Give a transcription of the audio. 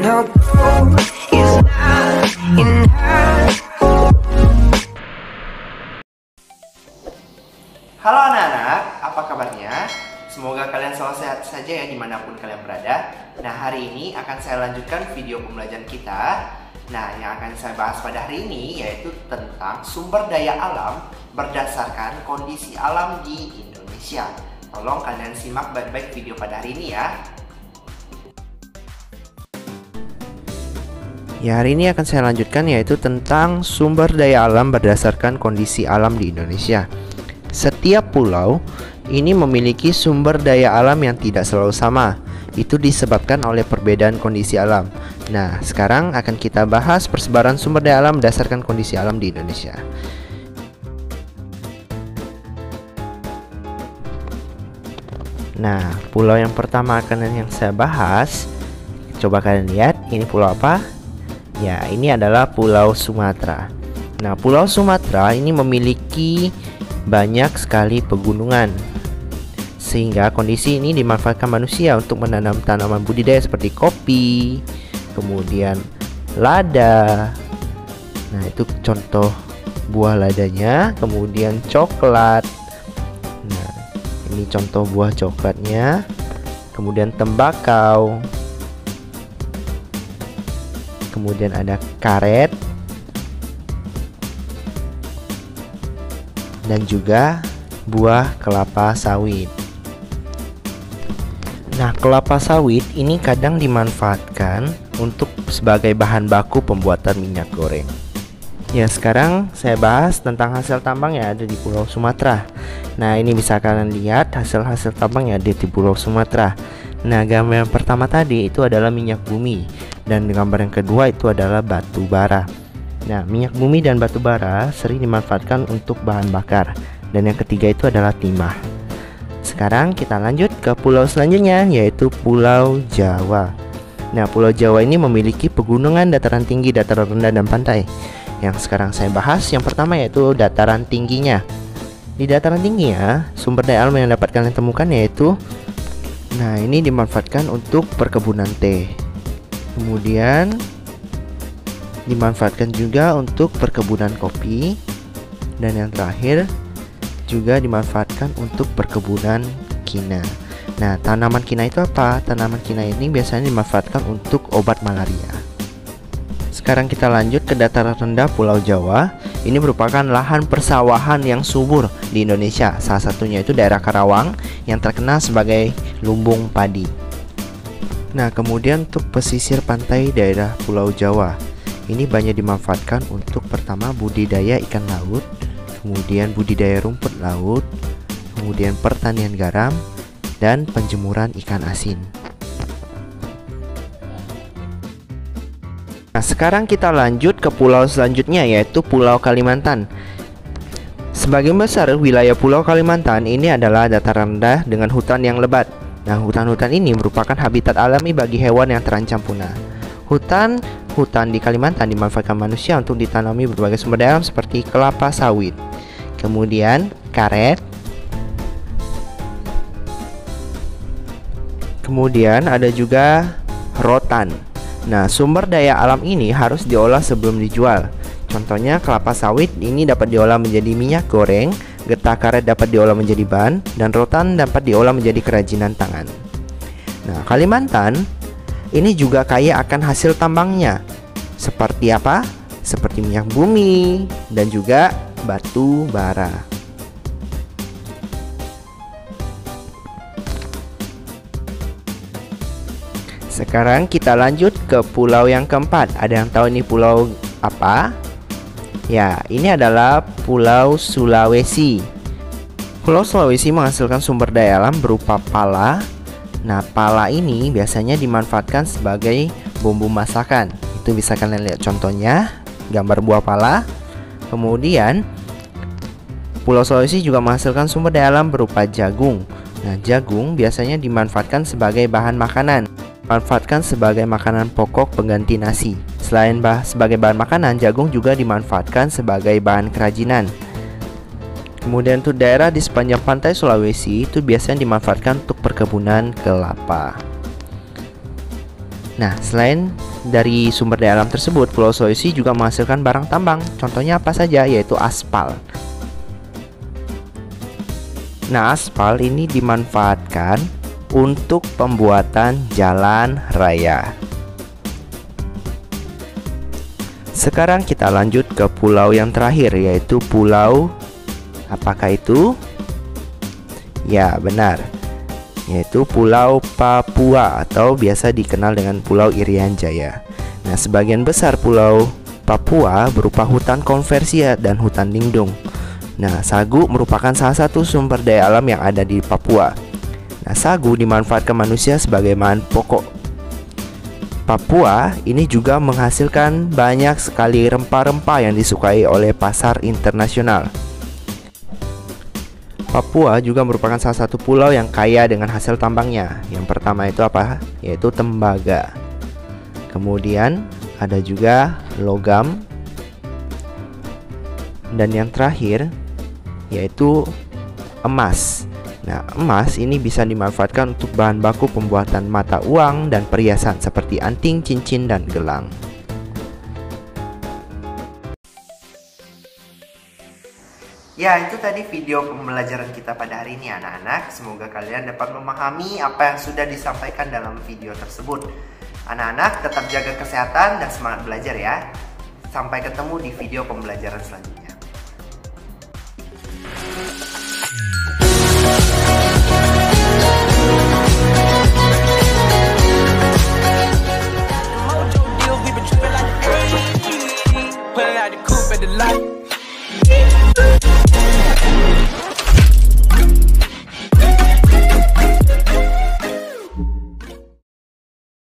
no gold is not enough. Halo anak-anak, apa kabarnya? Semoga kalian selalu sehat saja ya dimanapun kalian berada. Nah, hari ini akan saya lanjutkan video pembelajaran kita. Nah, yang akan saya bahas pada hari ini yaitu tentang sumber daya alam berdasarkan kondisi alam di Indonesia. Tolong kalian simak baik-baik video pada hari ini ya. Ya, hari ini akan saya lanjutkan yaitu tentang sumber daya alam berdasarkan kondisi alam di Indonesia. Setiap pulau ini memiliki sumber daya alam yang tidak selalu sama. Itu disebabkan oleh perbedaan kondisi alam. Nah, sekarang akan kita bahas persebaran sumber daya alam berdasarkan kondisi alam di Indonesia. Nah, pulau yang pertama yang saya bahas, coba kalian lihat, ini pulau apa? Ya, ini adalah Pulau Sumatera. Nah, Pulau Sumatera ini memiliki banyak sekali pegunungan, sehingga kondisi ini dimanfaatkan manusia untuk menanam tanaman budidaya seperti kopi, kemudian lada. Nah, itu contoh buah ladanya, kemudian coklat. Nah, ini contoh buah coklatnya, kemudian tembakau, kemudian ada karet, dan juga buah kelapa sawit. Nah, kelapa sawit ini kadang dimanfaatkan untuk sebagai bahan baku pembuatan minyak goreng. Ya, sekarang saya bahas tentang hasil tambang yang ada di Pulau Sumatera. Nah, ini bisa kalian lihat hasil-hasil tambang yang ada di Pulau Sumatera. Nah, gambar yang pertama tadi itu adalah minyak bumi, dan gambar yang kedua itu adalah batu bara. Nah, minyak bumi dan batu bara sering dimanfaatkan untuk bahan bakar, dan yang ketiga itu adalah timah. Sekarang kita lanjut ke pulau selanjutnya, yaitu Pulau Jawa. Nah, Pulau Jawa ini memiliki pegunungan, dataran tinggi, dataran rendah, dan pantai. Yang sekarang saya bahas yang pertama yaitu dataran tingginya. Di dataran tingginya, sumber daya alam yang dapat kalian temukan yaitu, nah, ini dimanfaatkan untuk perkebunan teh. Kemudian dimanfaatkan juga untuk perkebunan kopi, dan yang terakhir juga dimanfaatkan untuk perkebunan kina. Nah, tanaman kina itu apa? Tanaman kina ini biasanya dimanfaatkan untuk obat malaria. Sekarang kita lanjut ke dataran rendah Pulau Jawa. Ini merupakan lahan persawahan yang subur di Indonesia. Salah satunya itu daerah Karawang yang terkenal sebagai lumbung padi. Nah, kemudian untuk pesisir pantai daerah Pulau Jawa, ini banyak dimanfaatkan untuk pertama budidaya ikan laut, kemudian budidaya rumput laut, kemudian pertanian garam, dan penjemuran ikan asin. Nah, sekarang kita lanjut ke pulau selanjutnya yaitu Pulau Kalimantan. Sebagian besar wilayah Pulau Kalimantan ini adalah dataran rendah dengan hutan yang lebat. Nah, hutan-hutan ini merupakan habitat alami bagi hewan yang terancam punah. Hutan di Kalimantan dimanfaatkan manusia untuk ditanami berbagai sumber daya alam seperti kelapa sawit, kemudian karet, kemudian ada juga rotan. Nah, sumber daya alam ini harus diolah sebelum dijual. Contohnya kelapa sawit ini dapat diolah menjadi minyak goreng, getah karet dapat diolah menjadi ban, dan rotan dapat diolah menjadi kerajinan tangan. Nah, Kalimantan ini juga kaya akan hasil tambangnya. Seperti apa? Seperti minyak bumi dan juga batu bara. Sekarang kita lanjut ke pulau yang keempat. Ada yang tahu ini pulau apa? Ya, ini adalah Pulau Sulawesi. Pulau Sulawesi menghasilkan sumber daya alam berupa pala. Nah, pala ini biasanya dimanfaatkan sebagai bumbu masakan. Itu bisa kalian lihat contohnya, gambar buah pala. Kemudian Pulau Sulawesi juga menghasilkan sumber daya alam berupa jagung. Nah, jagung biasanya dimanfaatkan sebagai bahan makanan. Manfaatkan sebagai makanan pokok pengganti nasi. Selain sebagai bahan makanan, jagung juga dimanfaatkan sebagai bahan kerajinan. Kemudian untuk daerah di sepanjang pantai Sulawesi itu biasanya dimanfaatkan untuk perkebunan kelapa. Nah, selain dari sumber daya alam tersebut, Pulau Sulawesi juga menghasilkan barang tambang. Contohnya apa saja? Yaitu aspal. Nah, aspal ini dimanfaatkan untuk pembuatan jalan raya. Sekarang kita lanjut ke pulau yang terakhir, yaitu pulau, apakah itu? Ya, benar, yaitu Pulau Papua atau biasa dikenal dengan Pulau Irian Jaya. Nah, sebagian besar Pulau Papua berupa hutan konversi dan hutan lindung. Nah, sagu merupakan salah satu sumber daya alam yang ada di Papua. Nah, sagu dimanfaatkan manusia sebagai bahan pokok. Papua ini juga menghasilkan banyak sekali rempah-rempah yang disukai oleh pasar internasional. Papua juga merupakan salah satu pulau yang kaya dengan hasil tambangnya. Yang pertama itu apa? Yaitu tembaga. Kemudian ada juga logam. Dan yang terakhir yaitu emas. Nah, emas ini bisa dimanfaatkan untuk bahan baku pembuatan mata uang dan perhiasan seperti anting, cincin, dan gelang. Ya, itu tadi video pembelajaran kita pada hari ini anak-anak. Semoga kalian dapat memahami apa yang sudah disampaikan dalam video tersebut. Anak-anak tetap jaga kesehatan dan semangat belajar ya. Sampai ketemu di video pembelajaran selanjutnya.